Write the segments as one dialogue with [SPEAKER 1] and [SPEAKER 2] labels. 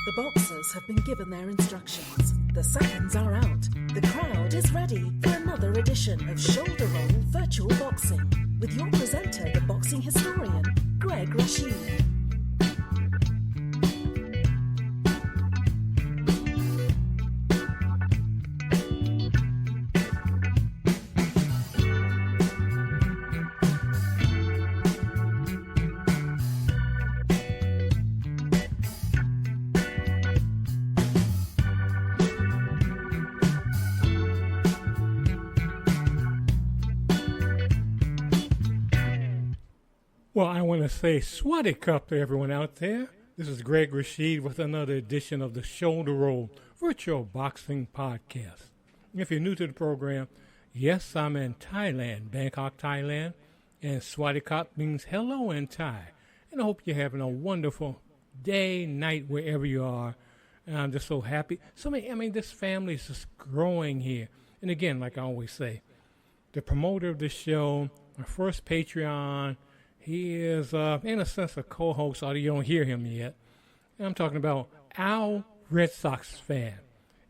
[SPEAKER 1] The boxers have been given their instructions. The seconds are out. The crowd is ready for another edition of Shoulder Roll Virtual Boxing with your presenter, the boxing historian, Greg Rashid.
[SPEAKER 2] Well, I want to say Swaddy Cup to everyone out there. This is Greg Rashid with another edition of the Shoulder Roll Virtual Boxing Podcast. If you're new to the program, yes, I'm in Thailand, Bangkok, Thailand, and Swaddy Cup means hello in Thai. And I hope you're having a wonderful day, night, wherever you are. And I'm just so happy. This family is just growing here. And again, like I always say, the promoter of the show, my first Patreon, he is, in a sense, a co-host, although you don't hear him yet. And I'm talking about Al Red Sox Fan.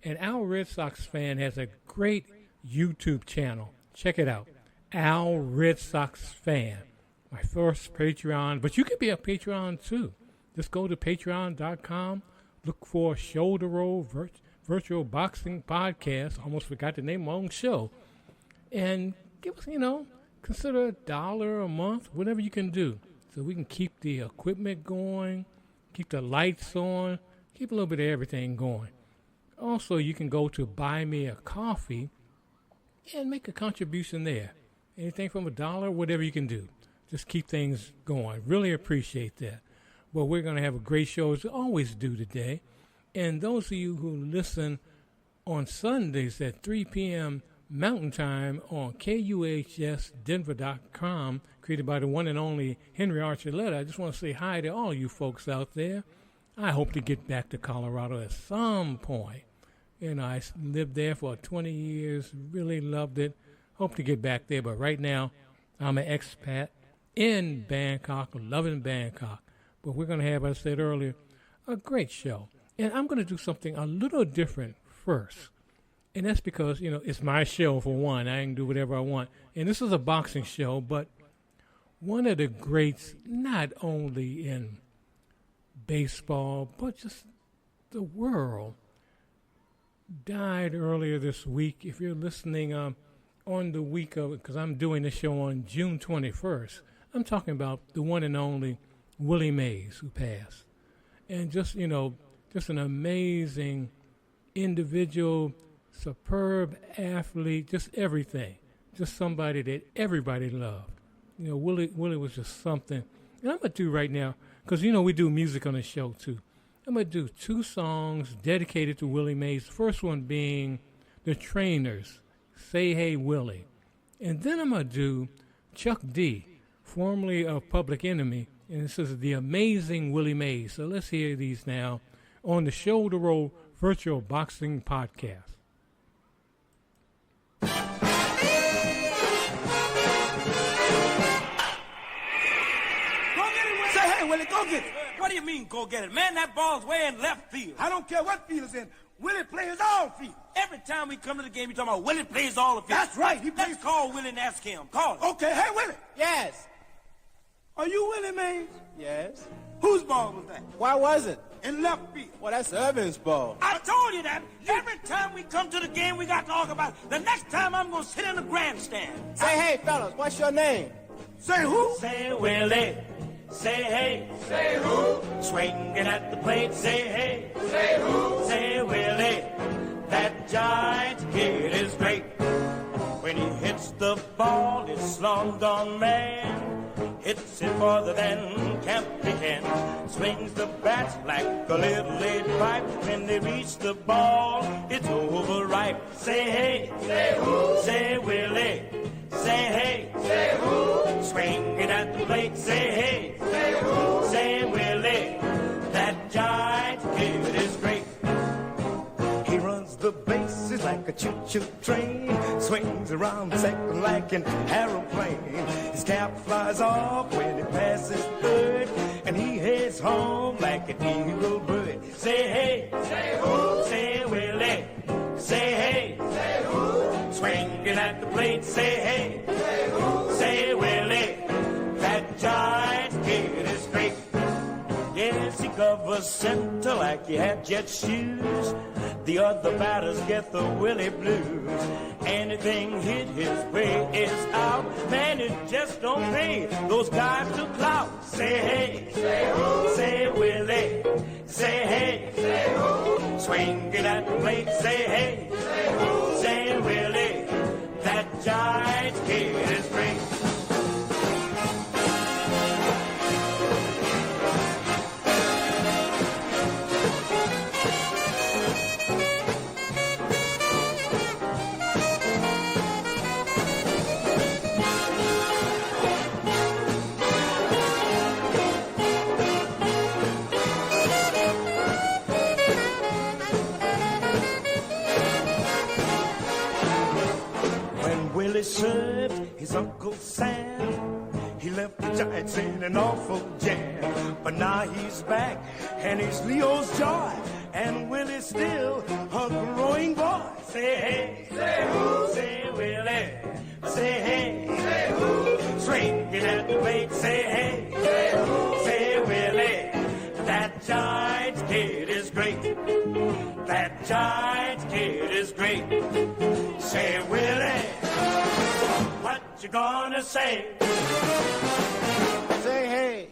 [SPEAKER 2] And Al Red Sox Fan has a great YouTube channel. Check it out. Al Red Sox Fan. My first Patreon. But you can be a Patreon, too. Just go to patreon.com. Look for Shoulder Roll Virtual Boxing Podcast. Almost forgot the name of my own show. And give us, consider $1 a month, whatever you can do, so we can keep the equipment going, keep the lights on, keep a little bit of everything going. Also, you can go to Buy Me a Coffee and make a contribution there. Anything from $1, whatever you can do. Just keep things going. Really appreciate that. Well, we're going to have a great show as we always do today. And those of you who listen on Sundays at 3 p.m. Mountain Time on KUHSdenver.com, created by the one and only Henry Archuleta. I just want to say hi to all you folks out there. I hope to get back to Colorado at some point. I lived there for 20 years, really loved it. Hope to get back there, but right now I'm an expat in Bangkok, loving Bangkok. But we're going to have, as I said earlier, a great show. And I'm going to do something a little different first. And that's because, it's my show, for one. I can do whatever I want. And this is a boxing show, but one of the greats, not only in baseball, but just the world, died earlier this week. If you're listening on the week of it, because I'm doing the show on June 21st, I'm talking about the one and only Willie Mays, who passed. And just an amazing individual, superb athlete, just everything. Just somebody that everybody loved. Willie was just something. And I'm going to do right now, because, we do music on the show, too. I'm going to do 2 songs dedicated to Willie Mays. The first one being The Trainers, Say Hey Willie. And then I'm going to do Chuck D, formerly of Public Enemy. And this is The Amazing Willie Mays. So let's hear these now on the Shoulder Roll Virtual Boxing Podcast.
[SPEAKER 3] Willie, go get it. What do you mean, go get it? Man, that ball's way in left field.
[SPEAKER 4] I don't care what field it's in. Willie plays all field.
[SPEAKER 3] Every time we come to the game, you talking about Willie plays all the field.
[SPEAKER 4] That's right.
[SPEAKER 3] Let's call Willie and ask him. Call him.
[SPEAKER 4] Okay, hey, Willie.
[SPEAKER 5] Yes.
[SPEAKER 4] Are you Willie Mays?
[SPEAKER 5] Yes.
[SPEAKER 4] Whose ball was that?
[SPEAKER 5] Why was it?
[SPEAKER 4] In left field.
[SPEAKER 5] Well, that's Irvin's ball.
[SPEAKER 3] I told you that. Every time we come to the game, we got to talk about it. The next time I'm going to sit in the grandstand.
[SPEAKER 5] Say, hey, fellas, what's your name?
[SPEAKER 4] Say who?
[SPEAKER 3] Say Willie. Say hey.
[SPEAKER 6] Say who?
[SPEAKER 3] Swinging at the plate. Say hey.
[SPEAKER 6] Say who?
[SPEAKER 3] Say Willie. That giant kid is great. When he hits the ball, it's long gone man. Hits it farther than can't begin. Swings the bat like a little lead pipe. When they reach the ball, it's overripe. Say hey.
[SPEAKER 6] Say who?
[SPEAKER 3] Say Willie. Say hey.
[SPEAKER 6] Say who?
[SPEAKER 3] Swinging at the plate. Say hey.
[SPEAKER 6] Say who?
[SPEAKER 3] Say Willie. That giant kid is great. He runs the bases like a choo-choo train. Swings around second like an aeroplane. His cap flies off when he passes third. And he heads home like an eagle bird. Say hey. of a center like he had jet shoes. The other batters get the Willie blues. Anything hit his way is out. Man, it just don't pay those guys to clout. Say hey, say who? Say Willie. Say hey, say who? Swinging at the plate. Say hey, say who? Say Willie. That Giants kid is great. Willie served his Uncle Sam. He left the Giants in an awful jam. But now he's back, and he's Leo's joy. And Willie's still a growing boy. Say hey, say who? Say Willie. Say hey, say who? Swinging at the plate. Say hey, say who? Say Willie. That Giants kid is great. That Giants kid is great. Say Willie. What you gonna say?
[SPEAKER 5] Say hey.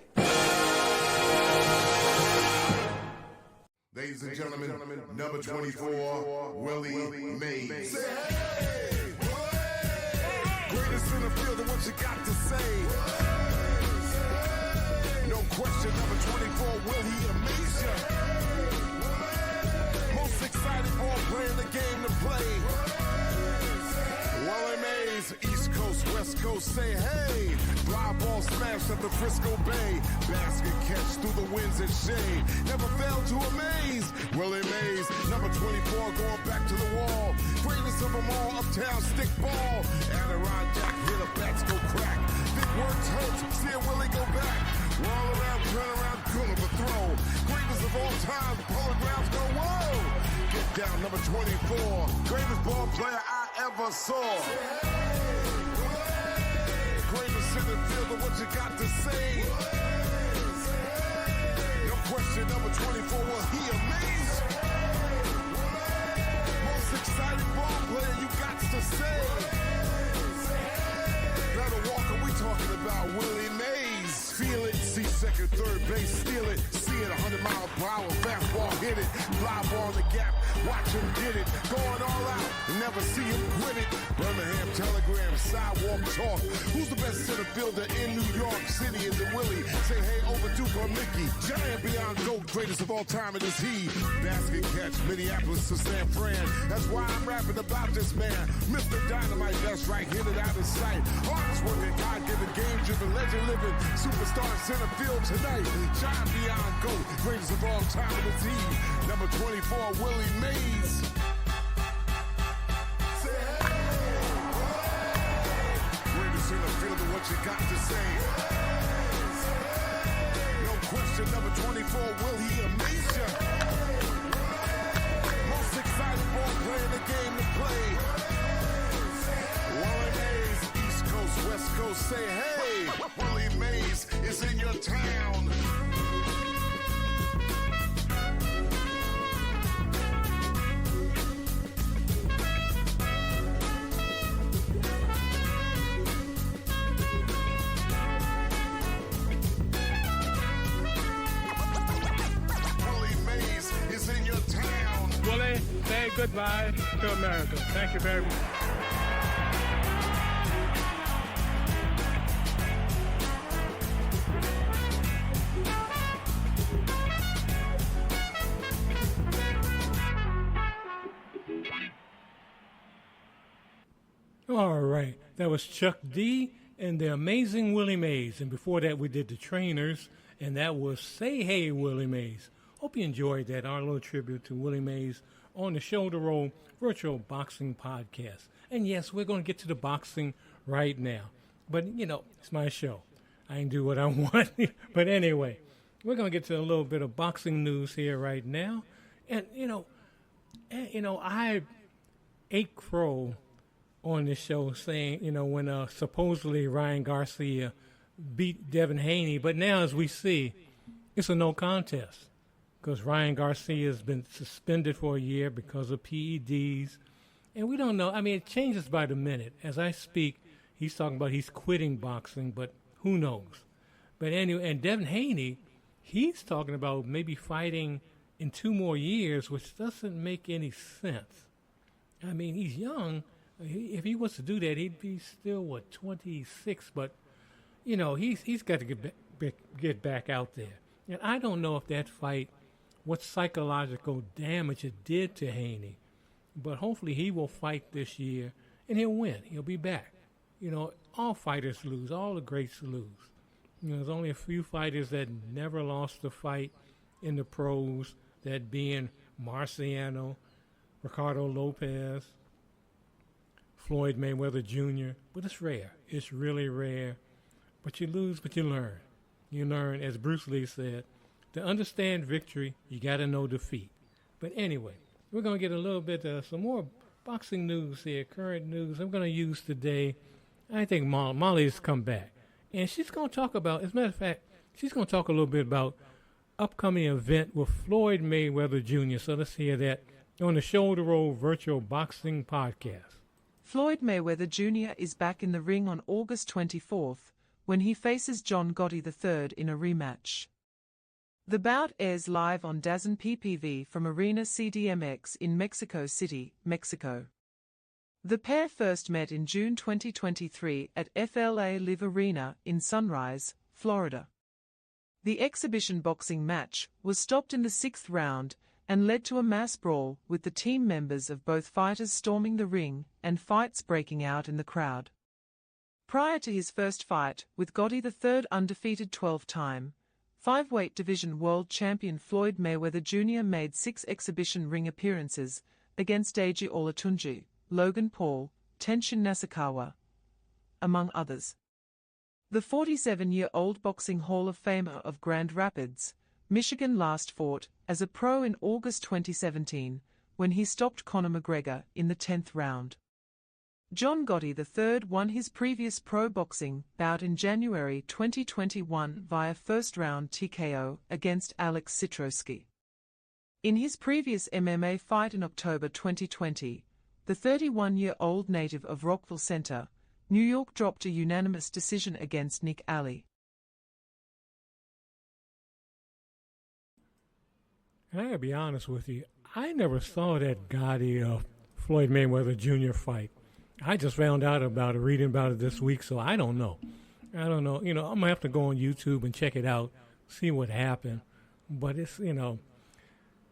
[SPEAKER 7] Ladies and gentlemen, number 24, Willie Mays.
[SPEAKER 8] Say hey, greatest in the field, and what you got to say? No question, number 24, will he amaze ya? Most excited ball player in the game to play. Willie Mays, East Coast, West Coast, say hey. Fly ball smash at the Frisco Bay. Basket catch through the winds and shade. Never failed to amaze. Willie Mays, number 24, going back to the wall. Greatest of them all, uptown stick ball. Adirondack, hear the bats go crack. Big works hurts, seeing Willie go back. Roll around, turn around, good of a throw. Greatest of all time, pulling grounds go whoa. Get down, number 24. Greatest ball player I ever saw. Greatest in the field, but what you got to say? No question, number 24, will he amaze? Most exciting ball player, you got to say. Better Walker, we talking about Willie Mays. Feel it, see second, third base, steal it. See it, 100 mile per hour, fastball, hit it. Fly ball in the gap, watch him get it. Going all out, never see him quit it. Birmingham Telegram, sidewalk talk. Who's the best center fielder in New York City? Is it Willie? Say hey over Duke or Mickey. Giant beyond GOAT, greatest of all time, it is he. Basket catch, Minneapolis to San Fran. That's why I'm rapping about this man. Mr. Dynamite, that's right, hit it out of sight. Hardest working, God-given, game-driven, legend-living. Superstar center field tonight. Giant beyond GOAT, greatest of all time, it is he. Number 24, Willie Mays. Say hey. Greatest in the field, and what you got to say? No question, number 24, will he amaze ya? Most exciting ball player in the game to play. Willie Mays, East Coast, West Coast, say hey. Willie Mays is in your town.
[SPEAKER 2] Willie, say goodbye to America. Thank you very much. All right, that was Chuck D and the Amazing Willie Mays. And before that, we did the Trainers, and that was Say Hey Willie Mays. Hope you enjoyed that, our little tribute to Willie Mays on the Shoulder Roll Virtual Boxing Podcast. And yes, we're going to get to the boxing right now. But, you know, it's my show. I can do what I want. But anyway, we're going to get to a little bit of boxing news here right now. And, I ate crow on this show saying, when supposedly Ryan Garcia beat Devin Haney. But now, as we see, it's a no contest. because Ryan Garcia has been suspended for a year because of PEDs. And we don't know. I mean, it changes by the minute. As I speak, he's talking about he's quitting boxing, but who knows? But anyway, and Devin Haney, he's talking about maybe fighting in 2 more years, which doesn't make any sense. I mean, he's young. If he was to do that, he'd be still, 26? But, he's got to get back out there. And I don't know if that fight, what psychological damage it did to Haney. But hopefully he will fight this year, and he'll win. He'll be back. All fighters lose. All the greats lose. There's only a few fighters that never lost a fight in the pros, that being Marciano, Ricardo Lopez, Floyd Mayweather Jr., but it's rare. It's really rare. But you lose, but you learn. You learn, as Bruce Lee said, to understand victory, you got to know defeat. But anyway, we're going to get a little bit of some more boxing news here, current news. I'm going to use today, I think Molly's come back. And she's going to talk about, as a matter of fact, she's going to talk a little bit about upcoming event with Floyd Mayweather Jr. So let's hear that on the Shoulder Roll Virtual Boxing Podcast.
[SPEAKER 9] Floyd Mayweather Jr. is back in the ring on August 24th when he faces John Gotti III in a rematch. The bout airs live on DAZN PPV from Arena CDMX in Mexico City, Mexico. The pair first met in June 2023 at FLA Live Arena in Sunrise, Florida. The exhibition boxing match was stopped in the 6th round and led to a mass brawl, with the team members of both fighters storming the ring and fights breaking out in the crowd. Prior to his first fight, with Gotti III undefeated 12-time, 5-weight division world champion Floyd Mayweather Jr. made 6 exhibition ring appearances against Deji Olatunji, Logan Paul, Tenshin Nasukawa, among others. The 47-year-old Boxing Hall of Famer of Grand Rapids, Michigan last fought as a pro in August 2017 when he stopped Conor McGregor in the 10th round. John Gotti III won his previous pro boxing bout in January 2021 via first-round TKO against Alex Citrowski. In his previous MMA fight in October 2020, the 31-year-old native of Rockville Center, New York, dropped a unanimous decision against Nick Ali.
[SPEAKER 2] And I gotta be honest with you, I never saw that Gotti Floyd Mayweather Jr. fight. I just found out about it, reading about it this week, so I don't know. I'm gonna have to go on YouTube and check it out, see what happened. But it's,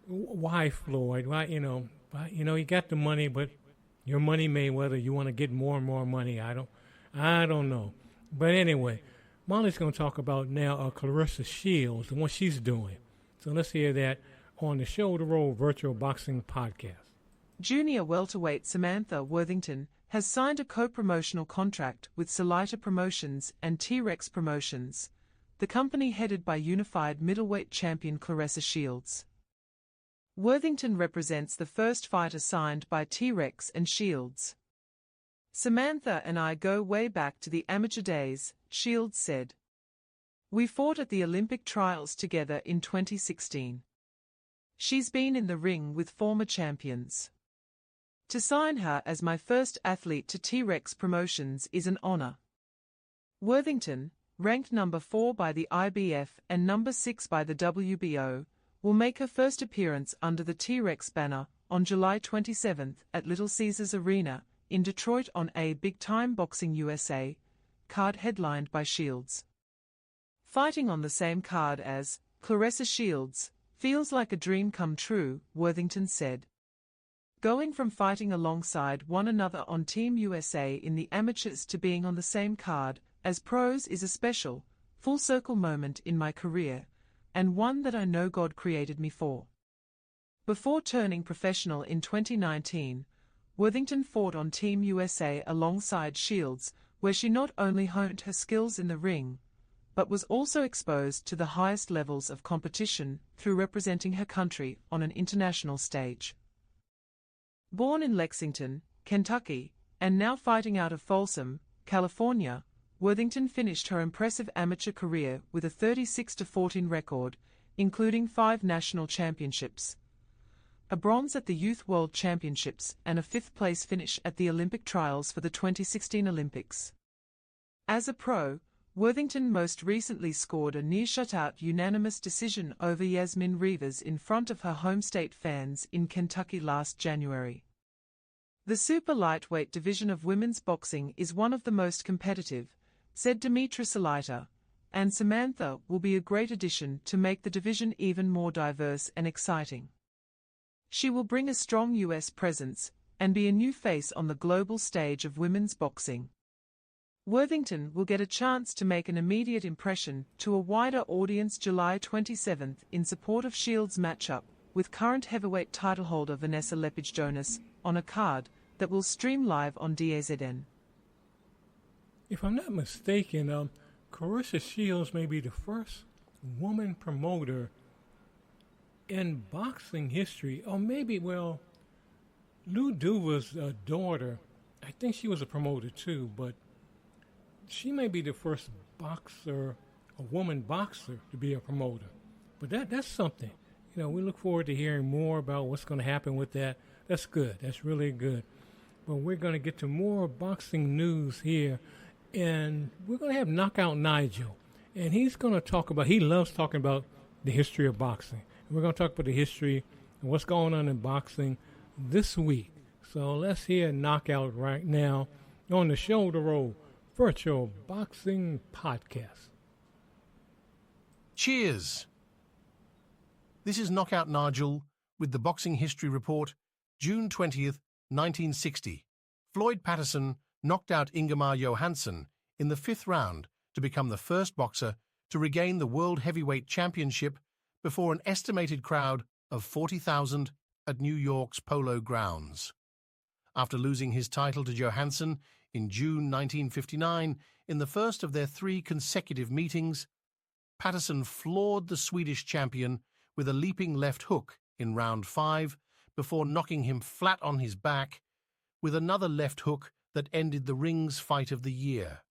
[SPEAKER 2] why Floyd? Why, you got the money, but your money Mayweather, you want to get more and more money. I don't know. But anyway, Molly's going to talk about now Claressa Shields and what she's doing. So let's hear that on the Shoulder Roll Virtual Boxing Podcast.
[SPEAKER 9] Junior welterweight Samantha Worthington has signed a co-promotional contract with Salita Promotions and T-Rex Promotions, the company headed by unified middleweight champion Claressa Shields. Worthington represents the first fighter signed by T-Rex and Shields. Samantha and I go way back to the amateur days, Shields said. We fought at the Olympic trials together in 2016. She's been in the ring with former champions. To sign her as my first athlete to T-Rex Promotions is an honor. Worthington, ranked number 4 by the IBF and number 6 by the WBO, will make her first appearance under the T-Rex banner on July 27 at Little Caesars Arena in Detroit on a Big Time Boxing USA card headlined by Shields. Fighting on the same card as Claressa Shields feels like a dream come true, Worthington said. Going from fighting alongside one another on Team USA in the amateurs to being on the same card as pros is a special, full-circle moment in my career, and one that I know God created me for. Before turning professional in 2019, Worthington fought on Team USA alongside Shields, where she not only honed her skills in the ring, but was also exposed to the highest levels of competition through representing her country on an international stage. Born in Lexington, Kentucky, and now fighting out of Folsom, California, Worthington finished her impressive amateur career with a 36-14 record, including 5 national championships, a bronze at the Youth World Championships, and a 5th-place finish at the Olympic trials for the 2016 Olympics. As a pro, Worthington most recently scored a near-shutout unanimous decision over Yasmin Rivas in front of her home state fans in Kentucky last January. The super lightweight division of women's boxing is one of the most competitive, said Dimitra Salaita, and Samantha will be a great addition to make the division even more diverse and exciting. She will bring a strong U.S. presence and be a new face on the global stage of women's boxing. Worthington will get a chance to make an immediate impression to a wider audience July 27 in support of Shield's matchup with current heavyweight titleholder Vanessa Lepage-Jonas on a card that will stream live on DAZN.
[SPEAKER 2] If I'm not mistaken, Claressa Shields may be the first woman promoter in boxing history, or maybe, well, Lou Duva's daughter, I think she was a promoter too, but she may be the first boxer, a woman boxer, to be a promoter. But that's something. You know, we look forward to hearing more about what's going to happen with that. That's good. That's really good. But we're going to get to more boxing news here, and we're going to have Knockout Nigel. And he's going to talk about, he loves talking about the history of boxing. And we're going to talk about the history and what's going on in boxing this week. So let's hear Knockout right now on the Shoulder Roll Virtual Boxing Podcast.
[SPEAKER 10] Cheers! This is Knockout Nigel with the Boxing History Report, June 20th, 1960. Floyd Patterson knocked out Ingemar Johansson in the 5th round to become the first boxer to regain the World Heavyweight Championship before an estimated crowd of 40,000 at New York's Polo Grounds. After losing his title to Johansson in June 1959 in the first of their 3 consecutive meetings, Patterson floored the Swedish champion with a leaping left hook in round 5 before knocking him flat on his back with another left hook that ended the ring's fight of the year.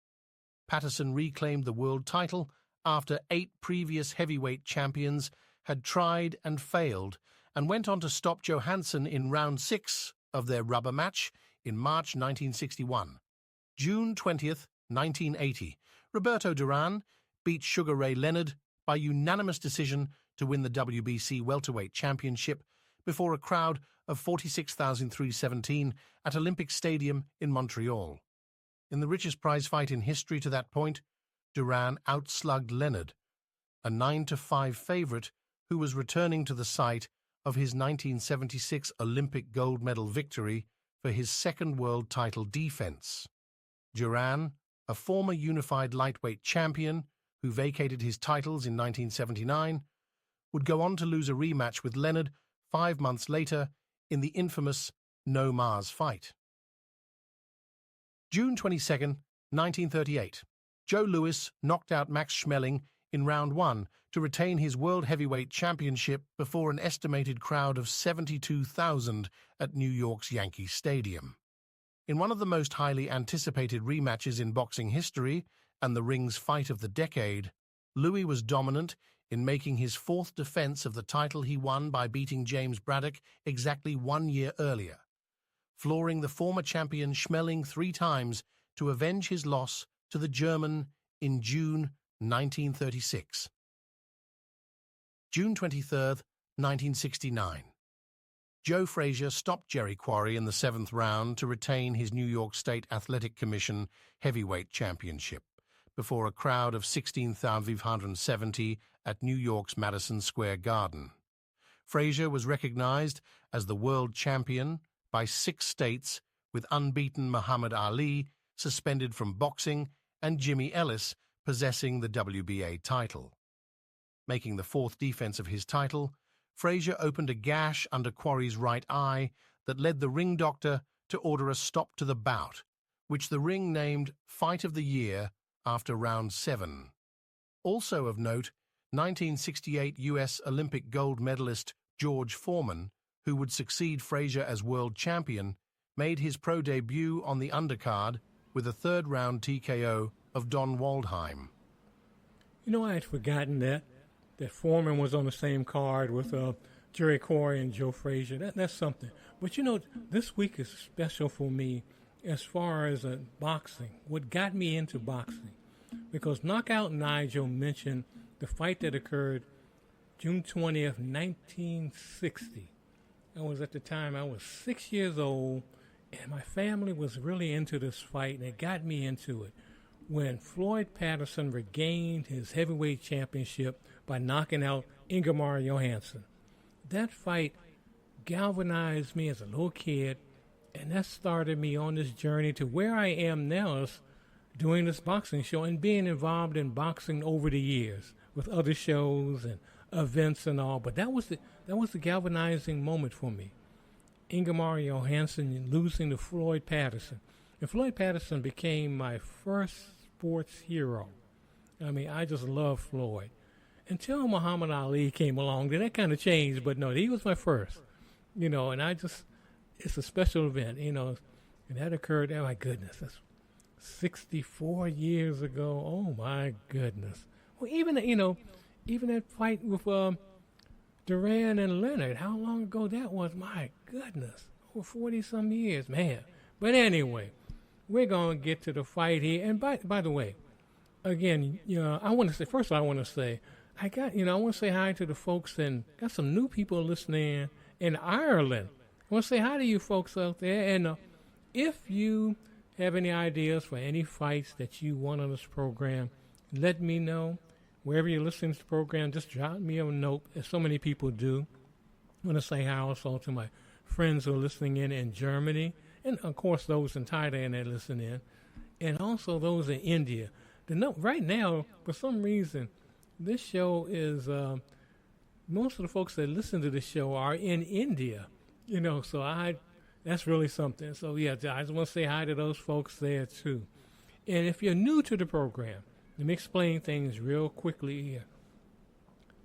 [SPEAKER 10] Patterson reclaimed the world title after 8 previous heavyweight champions had tried and failed, and went on to stop Johansson in round 6 of their rubber match in March 1961. June 20th, 1980, Roberto Duran beat Sugar Ray Leonard by unanimous decision to win the WBC welterweight championship before a crowd of 46,317 at Olympic Stadium in Montreal. In the richest prize fight in history to that point, Duran outslugged Leonard, a 9-5 favorite who was returning to the site of his 1976 Olympic gold medal victory for his second world title defense. Duran, a former unified lightweight champion who vacated his titles in 1979, would go on to lose a rematch with Leonard 5 months later in the infamous No Mars fight. June 22, 1938, Joe Louis knocked out Max Schmeling in round 1 to retain his World Heavyweight Championship before an estimated crowd of 72,000 at New York's Yankee Stadium. In one of the most highly anticipated rematches in boxing history and the ring's fight of the decade, Louis was dominant in making his 4th defense of the title he won by beating James Braddock exactly 1 year earlier, flooring the former champion Schmeling 3 times to avenge his loss to the German in June 1936. June 23, 1969. Joe Frazier stopped Jerry Quarry in the 7th round to retain his New York State Athletic Commission heavyweight championship before a crowd of 16,570 at New York's Madison Square Garden. Frazier was recognized as the world champion by 6 states, with unbeaten Muhammad Ali suspended from boxing and Jimmy Ellis possessing the WBA title. Making the 4th defense of his title, Frazier opened a gash under Quarry's right eye that led the ring doctor to order a stop to the bout, which the ring named Fight of the Year after round 7. Also of note, 1968 U.S. Olympic gold medalist George Foreman, who would succeed Frazier as world champion, made his pro debut on the undercard with a 3rd-round TKO of Don Waldheim.
[SPEAKER 2] You know, I had forgotten that. that Foreman was on the same card with Jerry Corey and Joe Frazier. That's something. But, you know, this week is special for me as far as boxing, what got me into boxing. Because Knockout Nigel mentioned the fight that occurred June 20th, 1960. At the time, I was 6 years old, and my family was really into this fight, and it got me into it. When Floyd Patterson regained his heavyweight championship by knocking out Ingemar Johansson. That fight galvanized me as a little kid, and that started me on this journey to where I am now, is doing this boxing show and being involved in boxing over the years with other shows and events and all. But that was the galvanizing moment for me. Ingemar Johansson losing to Floyd Patterson. And Floyd Patterson became my first sports hero. I mean, I just love Floyd. Until Muhammad Ali came along, then that kind of changed. But no, he was my first. You know, and it's a special event, you know. And that occurred, oh my goodness, that's 64 years ago. Oh my goodness. Well, even that fight with Duran and Leonard, how long ago that was? My goodness, over 40-some years, man. But anyway, we're going to get to the fight here. And by the way, again, you know, I want to say, first of all, I want to say hi to the folks, and got some new people listening in Ireland. I want to say hi to you folks out there. And if you have any ideas for any fights that you want on this program, let me know. Wherever you're listening to the program, just drop me a note, as so many people do. I want to say hi also to my friends who are listening in Germany, and of course those in Thailand that listen in, and also those in India. Right now, for some reason, this show is, most of the folks that listen to this show are in India, you know, so that's really something. So yeah, I just want to say hi to those folks there too. And if you're new to the program, let me explain things real quickly here.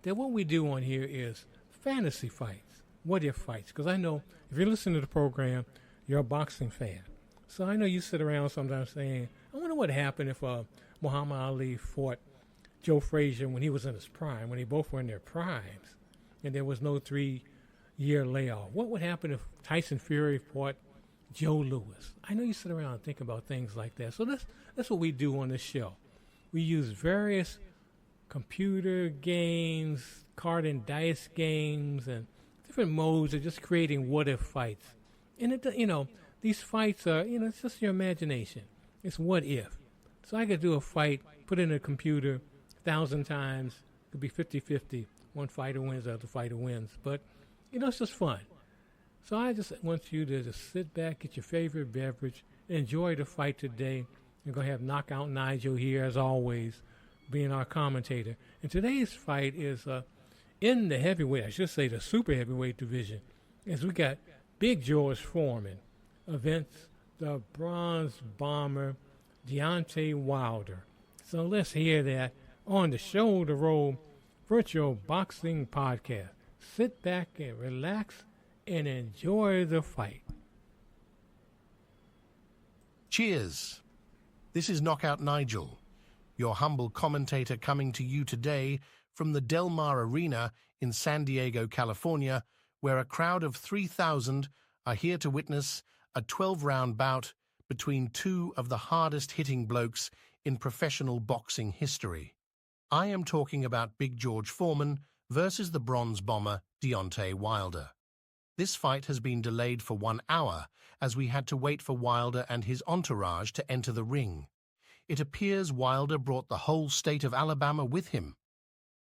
[SPEAKER 2] That what we do on here is fantasy fights, what-if fights. Because I know if you're listening to the program, you're a boxing fan. So I know you sit around sometimes saying, I wonder what happened if Muhammad Ali fought Joe Frazier when he was in his prime, when they both were in their primes, and there was no 3-year layoff. What would happen if Tyson Fury fought Joe Louis? I know you sit around and think about things like that. So that's what we do on this show. We use various computer games, card and dice games, and different modes of just creating what-if fights. And, these fights are, it's just your imagination. It's what if. So I could do a fight, put it in a computer 1,000 times. It could be 50-50. One fighter wins, the other fighter wins. But, it's just fun. So I just want you to just sit back, get your favorite beverage, enjoy the fight today. We're going to have Knockout Nigel here, as always, being our commentator. And today's fight is in the heavyweight, I should say the super heavyweight division, as we got Big George Foreman against the Bronze Bomber, Deontay Wilder. So let's hear that on the Shoulder Roll Virtual Boxing Podcast. Sit back and relax and enjoy the fight.
[SPEAKER 10] Cheers. This is Knockout Nigel, your humble commentator, coming to you today from the Del Mar Arena in San Diego, California, where a crowd of 3,000 are here to witness a 12-round bout between two of the hardest-hitting blokes in professional boxing history. I am talking about Big George Foreman versus the Bronze Bomber Deontay Wilder. This fight has been delayed for 1 hour, as we had to wait for Wilder and his entourage to enter the ring. It appears Wilder brought the whole state of Alabama with him.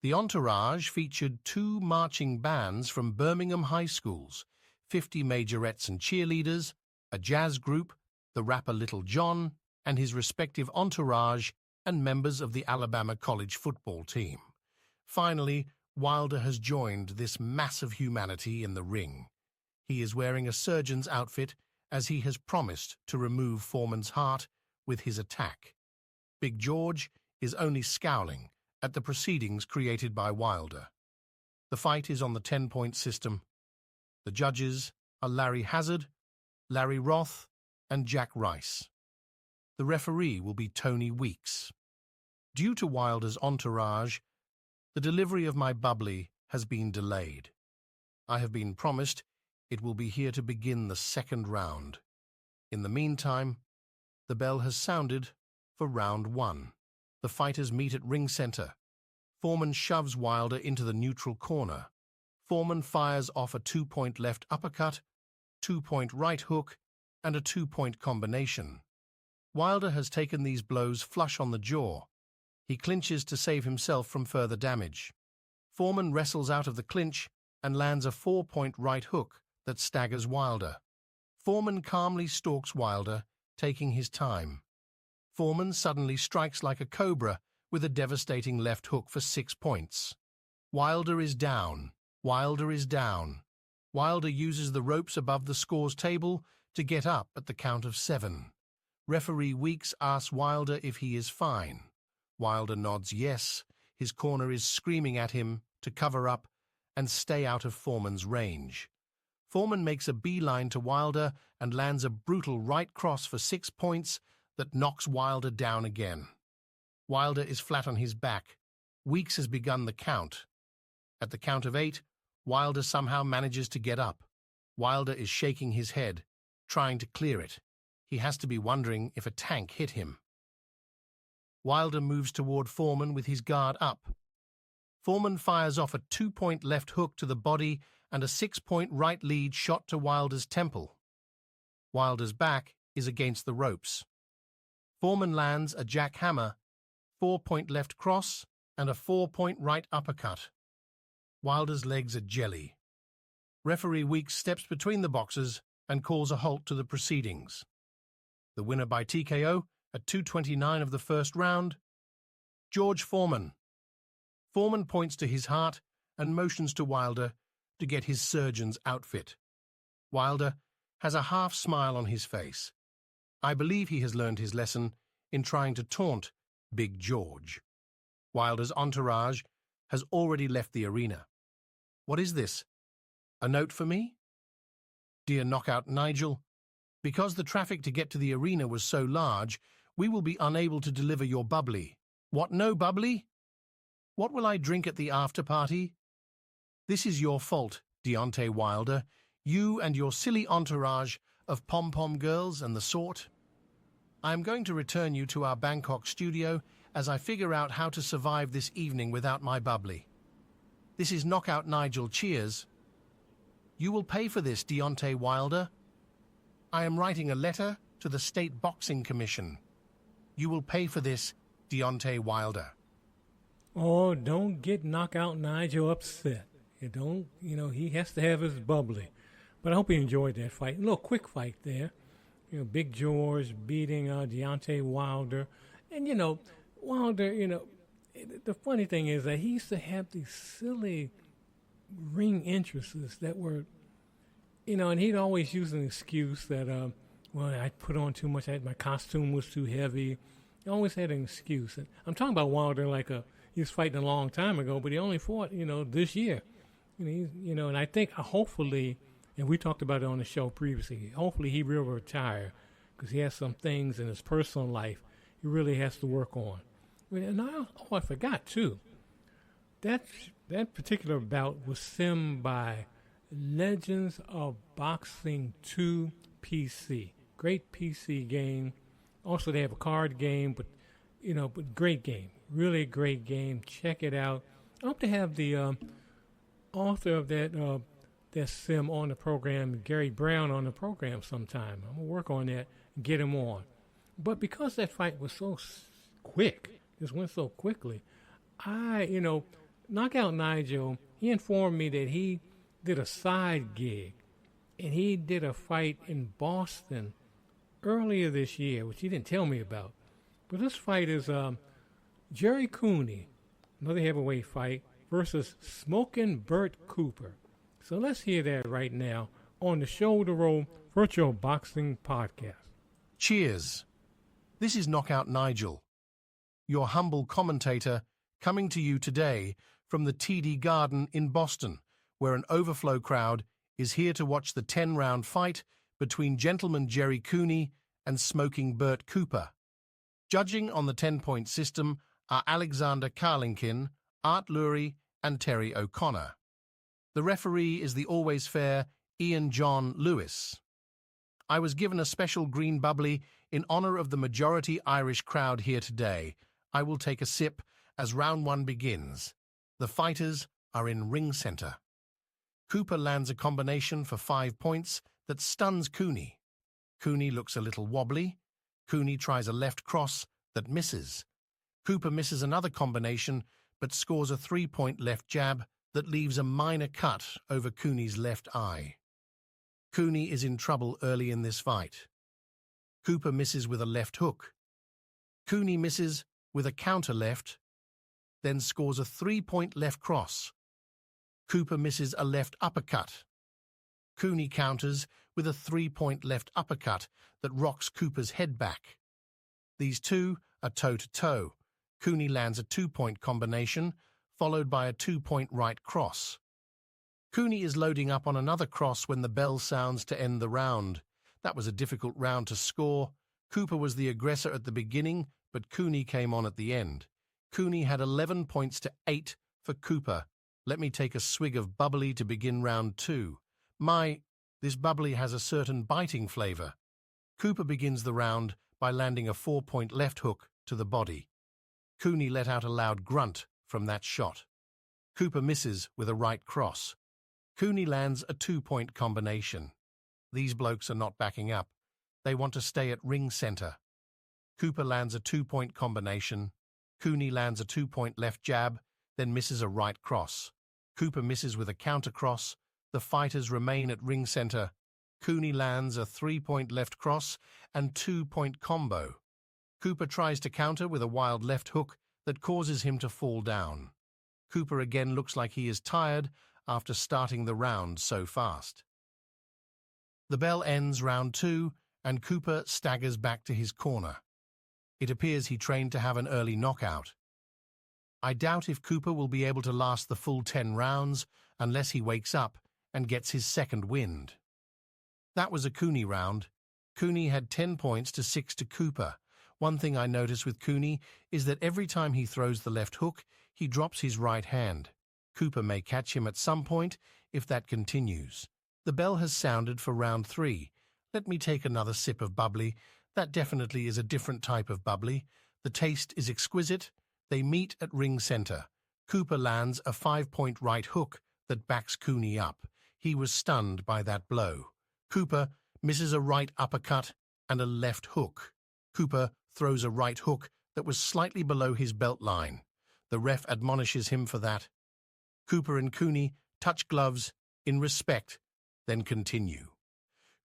[SPEAKER 10] The entourage featured 2 marching bands from Birmingham high schools, 50 majorettes and cheerleaders, a jazz group, the rapper Little John, and his respective entourage, and members of the Alabama college football team. Finally, Wilder has joined this mass of humanity in the ring. He is wearing a surgeon's outfit, as he has promised to remove Foreman's heart with his attack. Big George is only scowling at the proceedings created by Wilder. The fight is on the 10-point system. The judges are Larry Hazard, Larry Roth, and Jack Rice. The referee will be Tony Weeks. Due to Wilder's entourage, The delivery of my bubbly has been delayed. I have been promised it will be here to begin the second round. In the meantime, the bell has sounded for round 1. The fighters meet at ring center. Foreman shoves Wilder into the neutral corner. Foreman fires off a 2-point left uppercut, 2-point right hook, and a 2-point combination. Wilder has taken these blows flush on the jaw. He clinches to save himself from further damage. Foreman wrestles out of the clinch and lands a 4-point right hook that staggers Wilder. Foreman calmly stalks Wilder, taking his time. Foreman suddenly strikes like a cobra with a devastating left hook for 6 points. Wilder is down. Wilder is down. Wilder uses the ropes above the scores table to get up at the count of 7. Referee Weeks asks Wilder if he is fine. Wilder nods yes. His corner is screaming at him to cover up and stay out of Foreman's range. Foreman makes a beeline to Wilder and lands a brutal right cross for 6 points that knocks Wilder down again. Wilder is flat on his back. Weeks has begun the count. At the count of 8, Wilder somehow manages to get up. Wilder is shaking his head, trying to clear it. He has to be wondering if a tank hit him. Wilder moves toward Foreman with his guard up. Foreman fires off a 2-point left hook to the body and a 6-point right lead shot to Wilder's temple. Wilder's back is against the ropes. Foreman lands a jackhammer, 4-point left cross, and a 4-point right uppercut. Wilder's legs are jelly. Referee Weeks steps between the boxers and calls a halt to the proceedings. The winner by TKO at 2:29 of the first round, George Foreman. Foreman points to his heart and motions to Wilder to get his surgeon's outfit. Wilder has a half smile on his face. I believe he has learned his lesson in trying to taunt Big George. Wilder's entourage has already left the arena. What is this? A note for me? Dear Knockout Nigel, because the traffic to get to the arena was so large, we will be unable to deliver your bubbly. What, no bubbly? What will I drink at the after party? This is your fault, Deontay Wilder, you and your silly entourage of pom-pom girls and the sort. I am going to return you to our Bangkok studio as I figure out how to survive this evening without my bubbly. This is Knockout Nigel, cheers. You will pay for this, Deontay Wilder. I am writing a letter to the State Boxing Commission. You will pay for this, Deontay Wilder.
[SPEAKER 2] Oh, don't get Knockout Nigel upset. He has to have his bubbly. But I hope you enjoyed that fight. A little quick fight there. Big George beating Deontay Wilder. And, Wilder, the funny thing is that he used to have these silly ring entrances that were, and he'd always use an excuse that, I put on too much. My costume was too heavy. He always had an excuse. And I'm talking about Wilder he was fighting a long time ago, but he only fought, this year. And I think hopefully, and we talked about it on the show previously, hopefully he will retire because he has some things in his personal life he really has to work on. And I forgot too. That particular bout was simmed by Legends of Boxing 2 PC. Great PC game. Also, they have a card game, but great game. Really great game. Check it out. I hope to have the author of that sim on the program, Gary Brown, on the program sometime. I'm going to work on that and get him on. But because that fight was so quick, just went so quickly, Knockout Nigel, he informed me that he did a side gig, and he did a fight in Boston earlier this year, which he didn't tell me about. But this fight is Jerry Cooney, another heavyweight fight, versus Smokin' Bert Cooper. So let's hear that right now on the Shoulder Roll Virtual Boxing Podcast.
[SPEAKER 10] Cheers. This is Knockout Nigel, your humble commentator, coming to you today from the TD Garden in Boston, where an overflow crowd is here to watch the 10-round fight between gentleman Jerry Cooney and Smoking Bert Cooper. Judging on the 10-point system are Alexander Karlinkin, Art Lurie and Terry O'Connor. The referee is the always fair Ian John Lewis. I was given a special green bubbly in honour of the majority Irish crowd here today. I will take a sip as round 1 begins. The fighters are in ring centre. Cooper lands a combination for 5 points that stuns Cooney. Cooney looks a little wobbly. Cooney tries a left cross that misses. Cooper misses another combination but scores a 3-point left jab that leaves a minor cut over Cooney's left eye. Cooney is in trouble early in this fight. Cooper misses with a left hook. Cooney misses with a counter left, then scores a 3-point left cross. Cooper misses a left uppercut. Cooney counters with a 3-point left uppercut that rocks Cooper's head back. These two are toe-to-toe. Cooney lands a 2-point combination, followed by a 2-point right cross. Cooney is loading up on another cross when the bell sounds to end the round. That was a difficult round to score. Cooper was the aggressor at the beginning, but Cooney came on at the end. Cooney had 11 points to 8 for Cooper. Let me take a swig of bubbly to begin round 2. This bubbly has a certain biting flavour. Cooper begins the round by landing a 4-point left hook to the body. Cooney let out a loud grunt from that shot. Cooper misses with a right cross. Cooney lands a 2-point combination. These blokes are not backing up. They want to stay at ring centre. Cooper lands a 2-point combination. Cooney lands a 2-point left jab, then misses a right cross. Cooper misses with a counter cross. The fighters remain at ring centre. Cooney lands a 3-point left cross and 2-point combo. Cooper tries to counter with a wild left hook that causes him to fall down. Cooper again looks like he is tired after starting the round so fast. The bell ends round 2 and Cooper staggers back to his corner. It appears he trained to have an early knockout. I doubt if Cooper will be able to last the full 10 rounds unless he wakes up and gets his second wind. That was a Cooney round. Cooney had 10 points to 6 to Cooper. One thing I notice with Cooney is that every time he throws the left hook, he drops his right hand. Cooper may catch him at some point if that continues. The bell has sounded for round 3. Let me take another sip of bubbly. That definitely is a different type of bubbly. The taste is exquisite. They meet at ring centre. Cooper lands a 5-point right hook that backs Cooney up. He was stunned by that blow. Cooper misses a right uppercut and a left hook. Cooper throws a right hook that was slightly below his belt line. The ref admonishes him for that. Cooper and Cooney touch gloves in respect, then continue.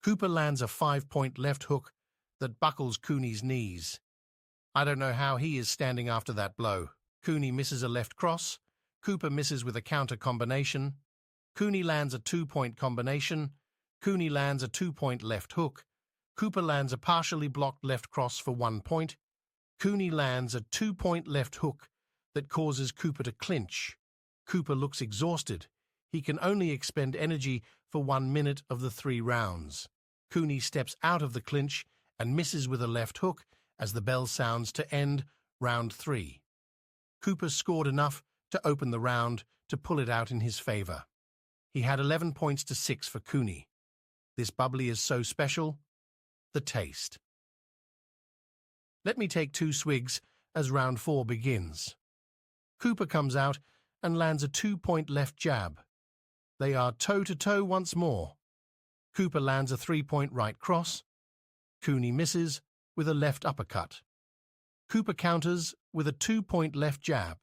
[SPEAKER 10] Cooper lands a 5-point left hook that buckles Cooney's knees. I don't know how he is standing after that blow. Cooney misses a left cross. Cooper misses with a counter combination. Cooney lands a 2-point combination. Cooney lands a 2-point left hook. Cooper lands a partially blocked left cross for 1 point. Cooney lands a 2-point left hook that causes Cooper to clinch. Cooper looks exhausted. He can only expend energy for 1 minute of the 3 rounds. Cooney steps out of the clinch and misses with a left hook as the bell sounds to end round 3. Cooper scored enough to open the round to pull it out in his favour. He had 11 points to 6 for Cooney. This bubbly is so special. The taste. Let me take 2 swigs as round 4 begins. Cooper comes out and lands a 2-point left jab. They are toe-to-toe once more. Cooper lands a 3-point right cross. Cooney misses with a left uppercut. Cooper counters with a 2-point left jab.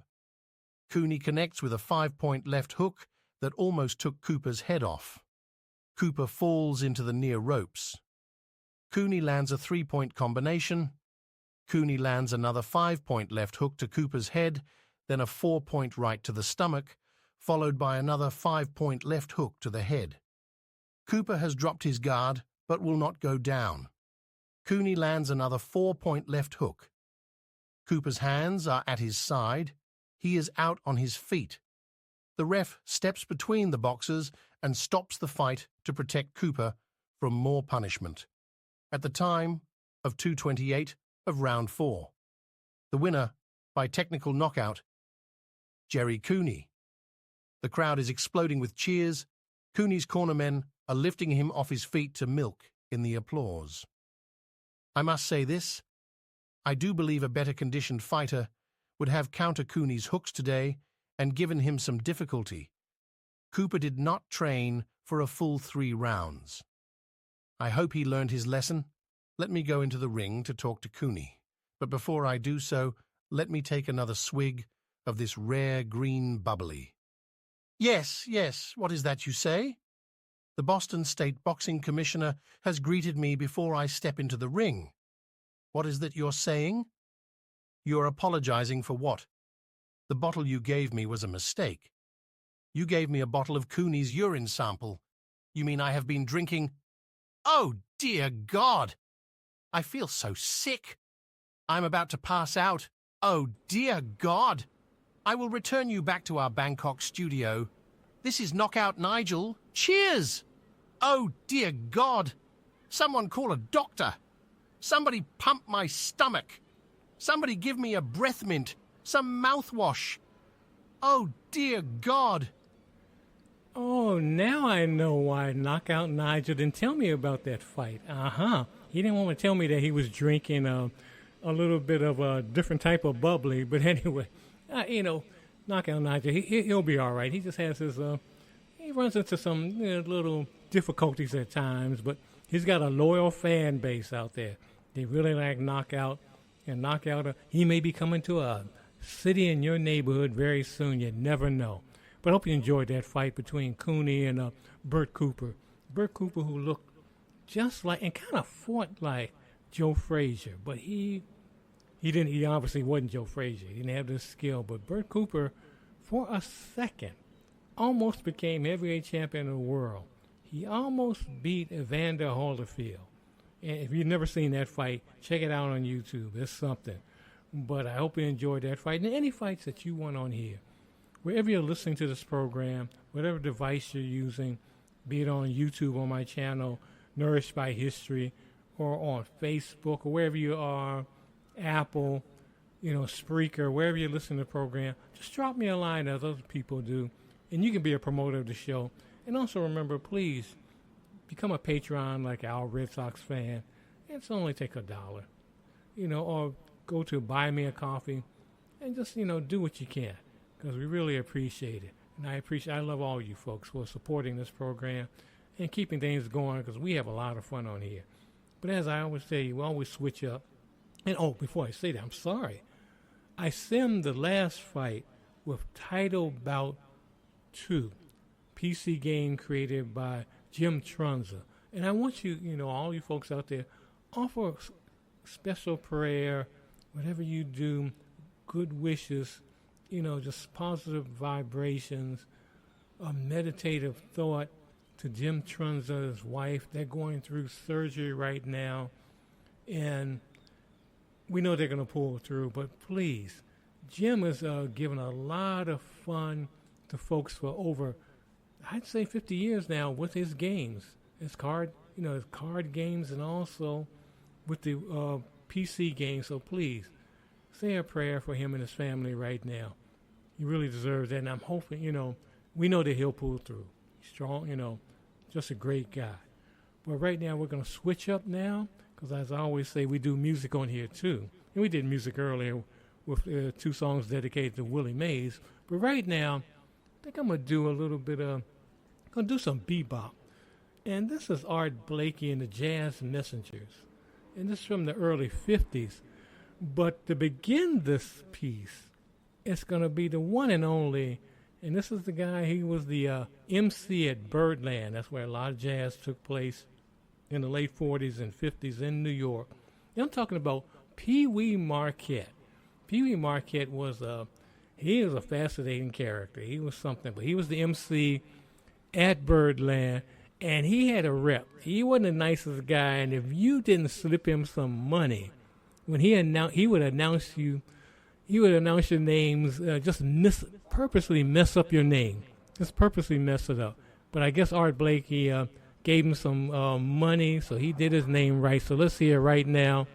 [SPEAKER 10] Cooney connects with a 5-point left hook that almost took Cooper's head off. Cooper falls into the near ropes. Cooney lands a 3-point combination. Cooney lands another 5-point left hook to Cooper's head, then a 4-point right to the stomach, followed by another 5-point left hook to the head. Cooper has dropped his guard, but will not go down. Cooney lands another 4-point left hook. Cooper's hands are at his side. He is out on his feet. The ref steps between the boxers and stops the fight to protect Cooper from more punishment. At the time of 2:28 of round 4. The winner, by technical knockout, Jerry Cooney. The crowd is exploding with cheers. Cooney's cornermen are lifting him off his feet to milk in the applause. I must say this. I do believe a better conditioned fighter would have counter Cooney's hooks today and given him some difficulty. Cooper did not train for a full 3 rounds. I hope he learned his lesson. Let me go into the ring to talk to Cooney. But before I do so, let me take another swig of this rare green bubbly. Yes, what is that you say? The Boston State Boxing Commissioner has greeted me before I step into the ring. What is that you're saying? You're apologizing for what? The bottle you gave me was a mistake. You gave me a bottle of Cooney's urine sample. You mean I have been drinking? Oh, dear God! I feel so sick. I'm about to pass out. Oh, dear God! I will return you back to our Bangkok studio. This is Knockout Nigel. Cheers! Oh, dear God! Someone call a doctor. Somebody pump my stomach. Somebody give me a breath mint, some mouthwash. Oh, dear God!
[SPEAKER 2] Oh, now I know why Knockout Nigel didn't tell me about that fight. He didn't want to tell me that he was drinking a little bit of a different type of bubbly. But anyway, Knockout Nigel, he'll be all right. He just has his, he runs into some little difficulties at times, but he's got a loyal fan base out there. They really like Knockout. And Knockout, he may be coming to a city in your neighborhood very soon. You never know. But I hope you enjoyed that fight between Cooney and Bert Cooper. Bert Cooper, who looked just like, and kind of fought like Joe Frazier. But he obviously wasn't Joe Frazier. He didn't have this skill. But Bert Cooper, for a second, almost became heavyweight champion of the world. He almost beat Evander Holyfield. And if you've never seen that fight, check it out on YouTube. It's something. But I hope you enjoyed that fight. And any fights that you want on here, wherever you're listening to this program, whatever device you're using, be it on YouTube on my channel, Nourished by History, or on Facebook, or wherever you are, Apple, Spreaker, wherever you're listening to the program, just drop me a line as other people do, and you can be a promoter of the show. And also remember, please, become a Patreon like our Red Sox fan. It's only take $1, or go to Buy Me a Coffee and just, do what you can, because we really appreciate it. And I love all you folks for supporting this program and keeping things going, because we have a lot of fun on here. But as I always say, we always switch up. And before I say that, I'm sorry. I simmed the last fight with Title Bout 2, PC game created by Jim Trunza. And I want you, all you folks out there, offer special prayer, whatever you do, good wishes, just positive vibrations, a meditative thought to Jim Trunza's wife. They're going through surgery right now, and we know they're going to pull through, but please, Jim is giving a lot of fun to folks for over, I'd say 50 years now with his games, his card games, and also with the PC games. So please, say a prayer for him and his family right now. He really deserves that, and I'm hoping, we know that he'll pull through. He's strong, just a great guy. But right now, we're going to switch up now, because as I always say, we do music on here too. And we did music earlier with 2 songs dedicated to Willie Mays. But right now, I think I'm going to do a little bit of, some bebop. And this is Art Blakey and the Jazz Messengers. And this is from the early 50s. But to begin this piece, it's going to be the one and only, and this is the guy, he was the MC at Birdland. That's where a lot of jazz took place in the late 40s and 50s in New York. And I'm talking about Pee Wee Marquette. Pee Wee Marquette was a fascinating character. He was something, but he was the MC at Birdland, and he had a rep. He wasn't the nicest guy, and if you didn't slip him some money, when he would announce your names, purposely mess up your name. Just purposely mess it up. But I guess Art Blakey gave him some money, so he did his name right. So let's hear it right now.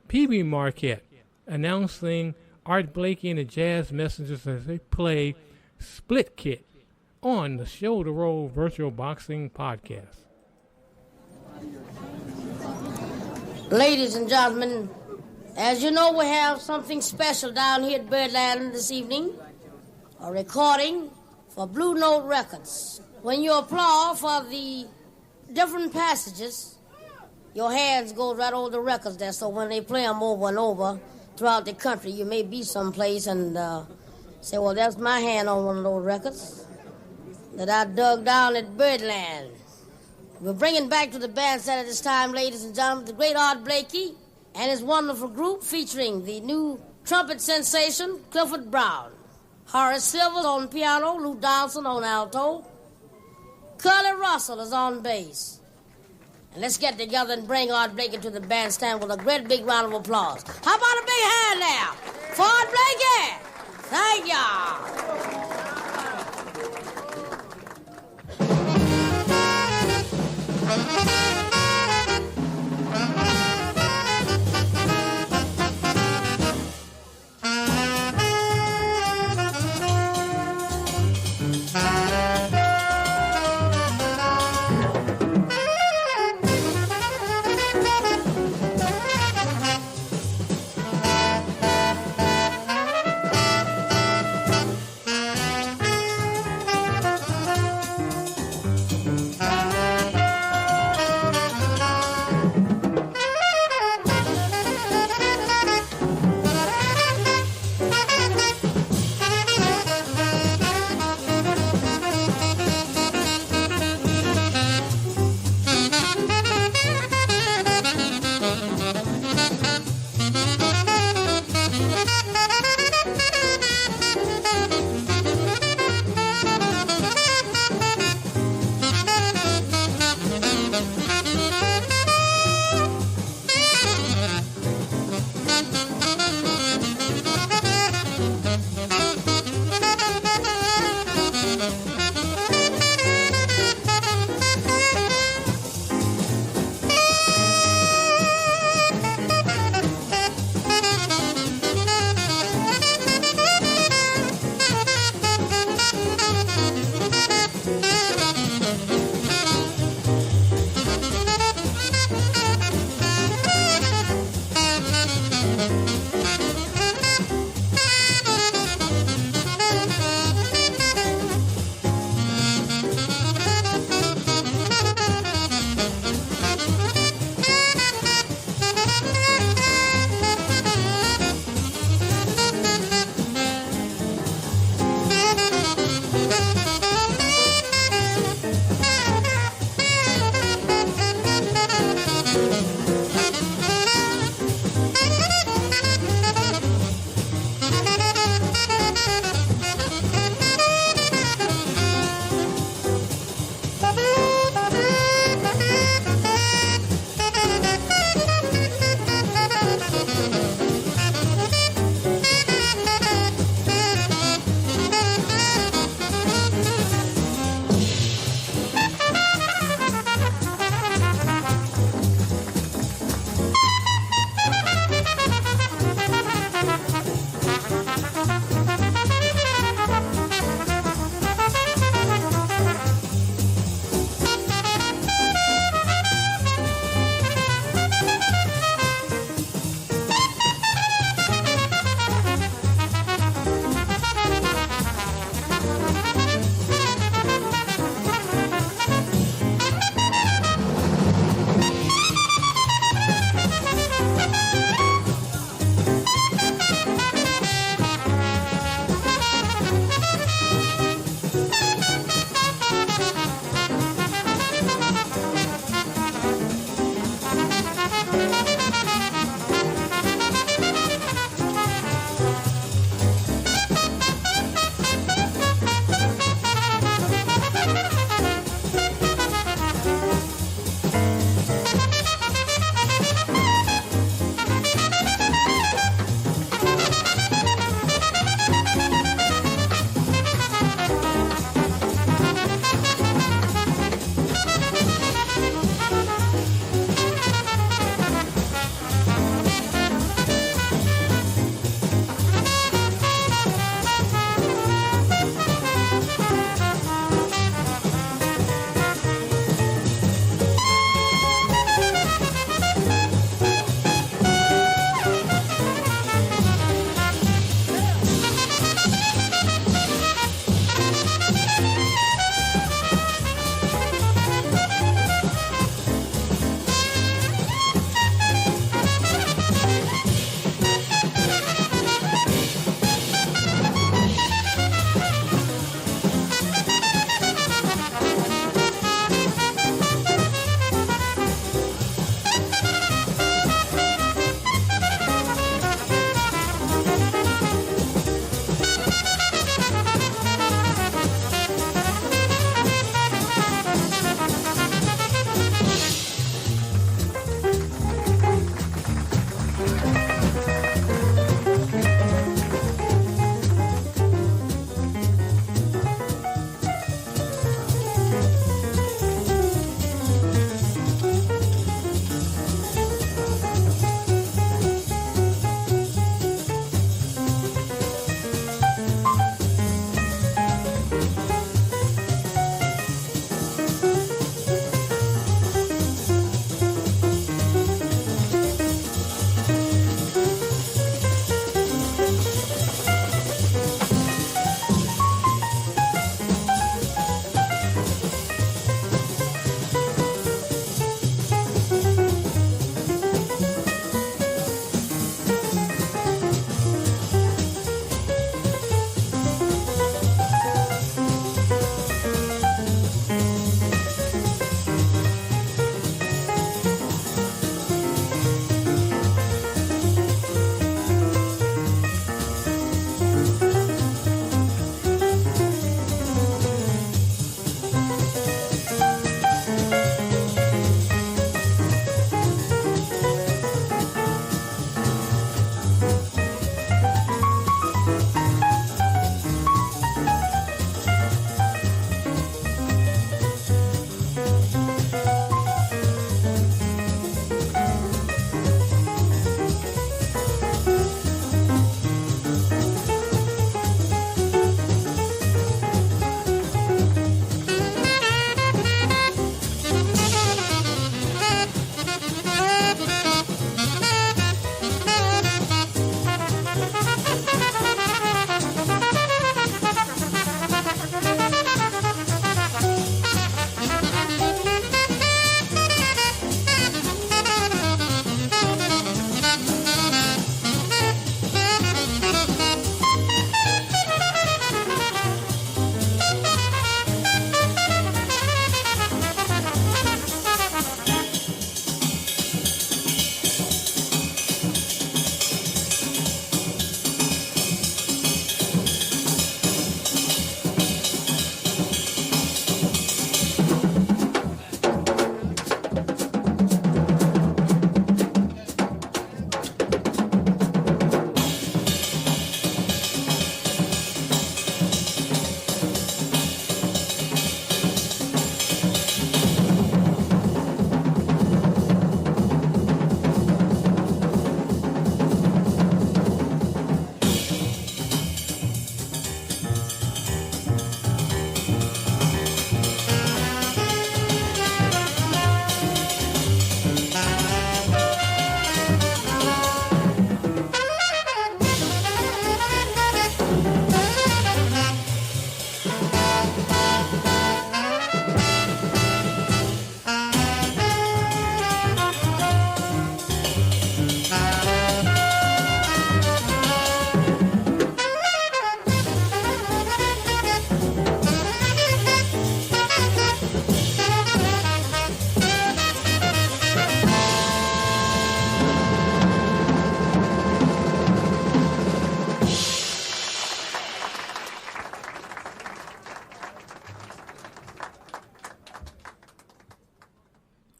[SPEAKER 2] Pee Wee Marquette announcing Art Blakey and the Jazz Messengers as they play Split Kit on the Shoulder Roll Virtual Boxing Podcast.
[SPEAKER 11] Ladies and gentlemen, as you know, we have something special down here at Birdland this evening, a recording for Blue Note Records. When you applaud for the different passages, your hands go right over the records there, so when they play them over and over throughout the country, you may be someplace and say, well, that's my hand on one of those records that I dug down at Birdland. We're bringing back to the bandstand at this time, ladies and gentlemen, the great Art Blakey and his wonderful group featuring the new trumpet sensation, Clifford Brown. Horace Silver on piano, Lou Donaldson on alto. Curly Russell is on bass. And let's get together and bring Art Blakey to the bandstand with a great big round of applause. How about a big hand now for Art Blakey? Thank y'all.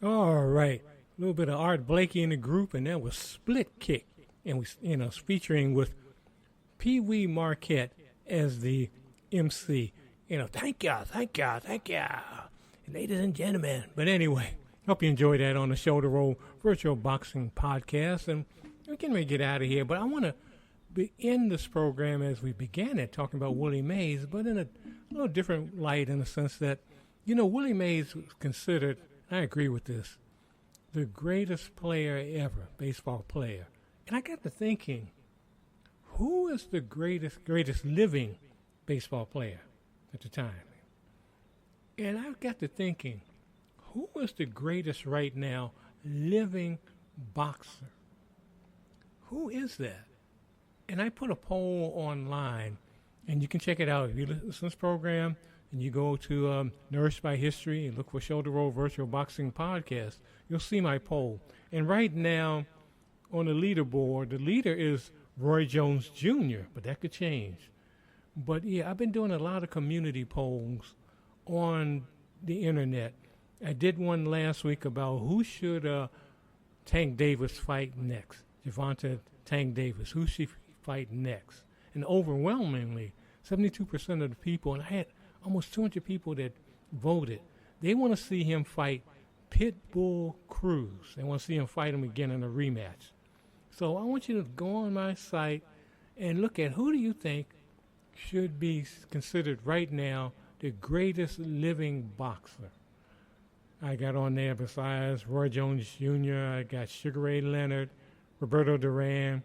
[SPEAKER 2] All right. A little bit of Art Blakey in the group, and that was Split Kick. And we, featuring with Pee Wee Marquette as the MC. Thank ya. Ladies and gentlemen. But anyway, hope you enjoyed that on the Shoulder Roll Virtual Boxing Podcast. And we're getting ready to get out of here, but I want to end this program as we began it, talking about Willie Mays, but in a little different light, in the sense that, Willie Mays was considered, I agree with this, the greatest player ever, baseball player. And I got to thinking, who is the greatest living baseball player at the time? And I got to thinking, who is the greatest right now living boxer? Who is that? And I put a poll online, and you can check it out. If you listen to this program and you go to Nourished by History and look for Shoulder Roll Virtual Boxing Podcast, you'll see my poll. And right now on the leaderboard, the leader is Roy Jones Jr., but that could change. But, yeah, I've been doing a lot of community polls on the internet. I did one last week about who should Tank Davis fight next. Gervonta Tank Davis, who should fight next? And overwhelmingly, 72% of the people, and I had almost 200 people that voted, they want to see him fight Pitbull Cruz. They want to see him fight him again in a rematch. So I want you to go on my site and look at who do you think should be considered right now the greatest living boxer. I got on there, besides Roy Jones Jr., I got Sugar Ray Leonard, Roberto Duran,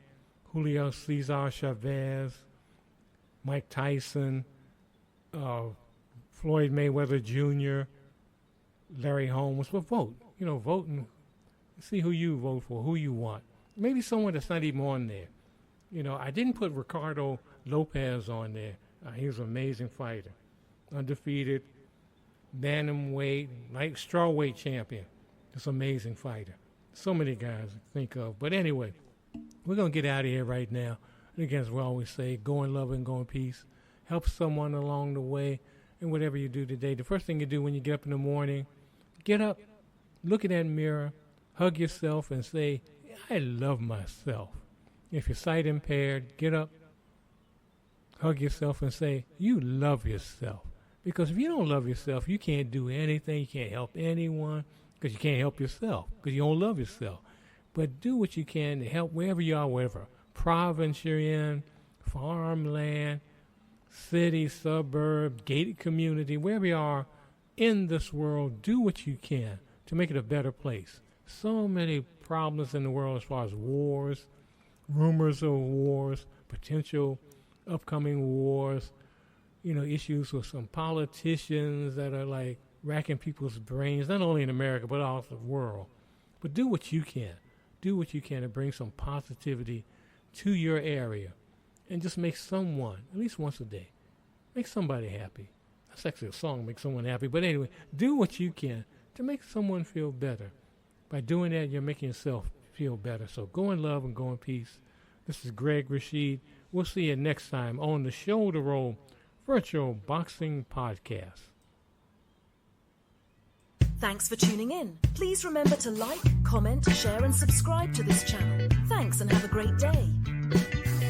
[SPEAKER 2] Julio Cesar Chavez, Mike Tyson, Floyd Mayweather Jr., Larry Holmes. But vote. Vote and see who you vote for, who you want. Maybe someone that's not even on there. I didn't put Ricardo Lopez on there. He was an amazing fighter. Undefeated, bantamweight, light strawweight champion. Just amazing fighter. So many guys to think of. But anyway, we're going to get out of here right now. And again, as we always say, go in love and go in peace. Help someone along the way. And whatever you do today, the first thing you do when you get up in the morning, get up, look in that mirror, hug yourself and say, I love myself. If you're sight impaired, get up, hug yourself and say, you love yourself. Because if you don't love yourself, you can't do anything. You can't help anyone because you can't help yourself because you don't love yourself. But do what you can to help wherever you are, wherever province you're in, farmland, city, suburb, gated community, wherever you are in this world, do what you can to make it a better place. So many problems in the world as far as wars, rumors of wars, potential upcoming wars, issues with some politicians that are like racking people's brains, not only in America, but all over the world. But do what you can. Do what you can to bring some positivity to your area and just make someone, at least once a day, make somebody happy. That's actually a song, Make Someone Happy. But anyway, do what you can to make someone feel better. By doing that, you're making yourself feel better. So go in love and go in peace. This is Greg Rashid. We'll see you next time on the Shoulder Roll Virtual Boxing Podcast.
[SPEAKER 1] Thanks for tuning in. Please remember to like, comment, share and subscribe to this channel. Thanks and have a great day.